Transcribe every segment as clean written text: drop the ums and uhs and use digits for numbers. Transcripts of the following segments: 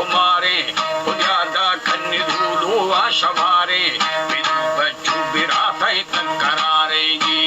कुमारे बुनियादा खन्नी धूलो आशवारे बिदु बच्चू बिराते करारेगी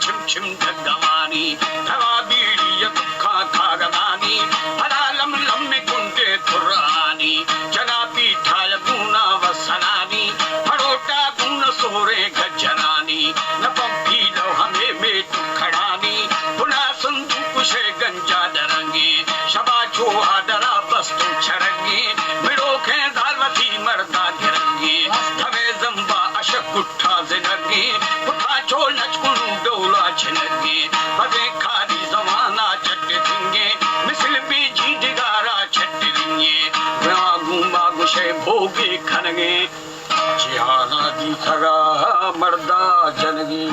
छिम छिम जगमानी धवा बीड़ी दुखा खागदानी भला लम लम में कुंटे तुरानी जना पीठाय गुना वसनानी फड़ोटा गुण सोरे गजनानी न पंपी लो हमें बेटू खड़ानी पुना संदूक से गंजा दरंगी शबा चोहा डरा बस्तु छरंगी बिड़ो खे दालवती मर्दा गिरंगी धवे जंबा अशक गुट्ठा जिनगी पुठा चो लचकुन डोला छिनगी बदे खादी जमाना चट दिंगे मिसल भी जी दिगारा छट दिंगे मागू मागू से भोगे खनगे जियाना दी खगा मर्दा जनगी